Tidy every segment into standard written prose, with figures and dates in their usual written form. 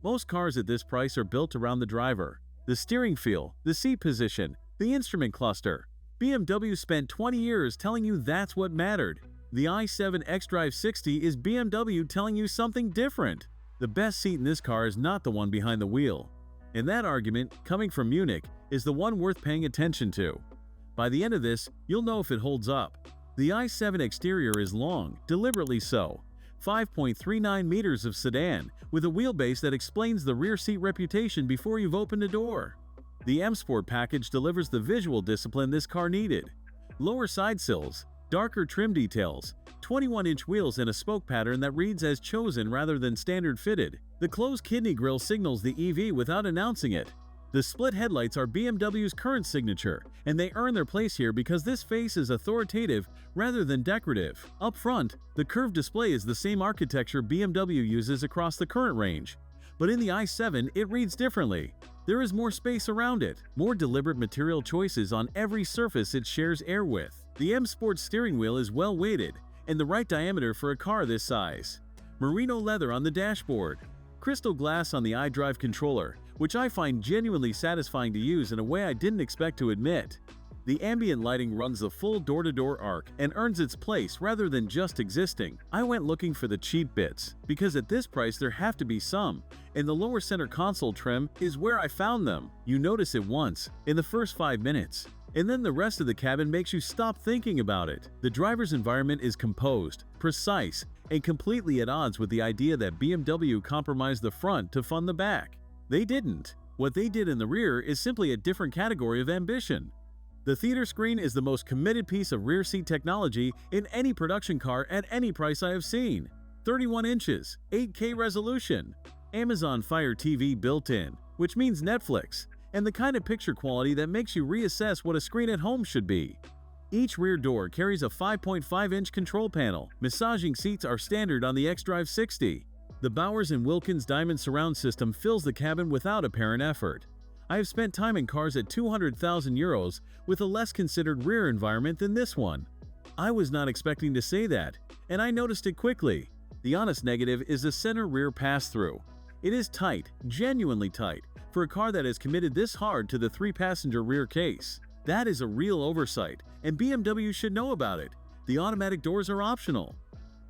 Most cars at this price are built around the driver, the steering feel, the seat position, the instrument cluster. BMW spent 20 years telling you that's what mattered. The i7 xDrive60 is BMW telling you something different. The best seat in this car is not the one behind the wheel. And that argument, coming from Munich, is the one worth paying attention to. By the end of this, you'll know if it holds up. The i7 exterior is long, deliberately so. 5.39 meters of sedan, with a wheelbase that explains the rear seat reputation before you've opened a door. The M Sport package delivers the visual discipline this car needed. Lower side sills, darker trim details, 21-inch wheels and a spoke pattern that reads as chosen rather than standard fitted. The closed kidney grille signals the EV without announcing it. The split headlights are BMW's current signature, and they earn their place here because this face is authoritative rather than decorative. Up front, the curved display is the same architecture BMW uses across the current range. But in the i7, it reads differently. There is more space around it, more deliberate material choices on every surface it shares air with. The M Sport steering wheel is well weighted, and the right diameter for a car this size. Merino leather on the dashboard. Crystal glass on the iDrive controller, which I find genuinely satisfying to use in a way I didn't expect to admit. The ambient lighting runs the full door-to-door arc and earns its place rather than just existing. I went looking for the cheap bits, because at this price there have to be some, and the lower center console trim is where I found them. You notice it once, in the first 5 minutes, and then the rest of the cabin makes you stop thinking about it. The driver's environment is composed, precise, and completely at odds with the idea that BMW compromised the front to fund the back. They didn't. What they did in the rear is simply a different category of ambition. The theater screen is the most committed piece of rear seat technology in any production car at any price I have seen. 31 inches, 8K resolution, Amazon Fire TV built in, which means Netflix, and the kind of picture quality that makes you reassess what a screen at home should be. Each rear door carries a 5.5-inch control panel. Massaging seats are standard on the xDrive60. The Bowers & Wilkins diamond surround system fills the cabin without apparent effort. I have spent time in cars at 200,000 euros with a less considered rear environment than this one. I was not expecting to say that, and I noticed it quickly. The honest negative is the center rear pass-through. It is tight, genuinely tight, for a car that has committed this hard to the 3-passenger rear case. That is a real oversight, and BMW should know about it. The automatic doors are optional.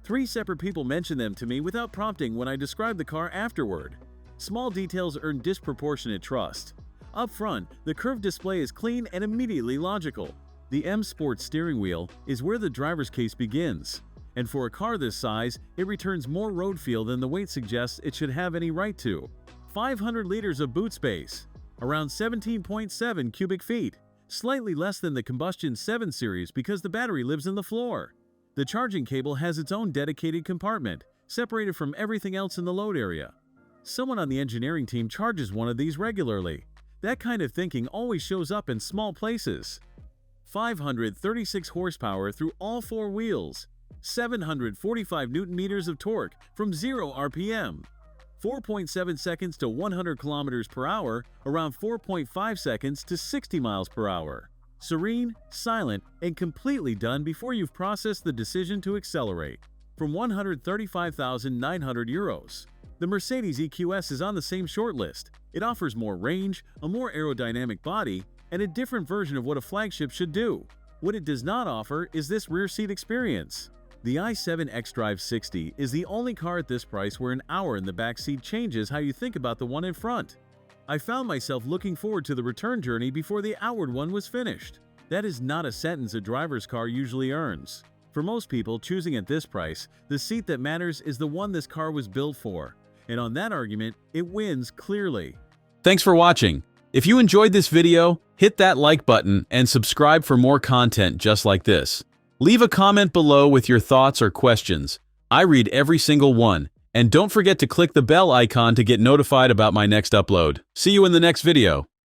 3 separate people mentioned them to me without prompting when I described the car afterward. Small details earn disproportionate trust. Up front, the curved display is clean and immediately logical. The M Sport steering wheel is where the driver's case begins. And for a car this size, it returns more road feel than the weight suggests it should have any right to. 500 liters of boot space, around 17.7 cubic feet. Slightly less than the combustion 7 Series because the battery lives in the floor. The charging cable has its own dedicated compartment, separated from everything else in the load area. Someone on the engineering team charges one of these regularly. That kind of thinking always shows up in small places. 536 horsepower through all 4 wheels. 745 Nm of torque from 0 RPM. 4.7 seconds to 100 km per hour, around 4.5 seconds to 60 miles per hour. Serene, silent, and completely done before you've processed the decision to accelerate. From 135,900 euros. The Mercedes EQS is on the same shortlist. It offers more range, a more aerodynamic body, and a different version of what a flagship should do. What it does not offer is this rear seat experience. The i7 xDrive60 is the only car at this price where an hour in the back seat changes how you think about the one in front. I found myself looking forward to the return journey before the outward one was finished. That is not a sentence a driver's car usually earns. For most people choosing at this price, the seat that matters is the one this car was built for. And on that argument, it wins clearly. Thanks for watching. If you enjoyed this video, hit that like button and subscribe for more content just like this. Leave a comment below with your thoughts or questions. I read every single one. And don't forget to click the bell icon to get notified about my next upload. See you in the next video.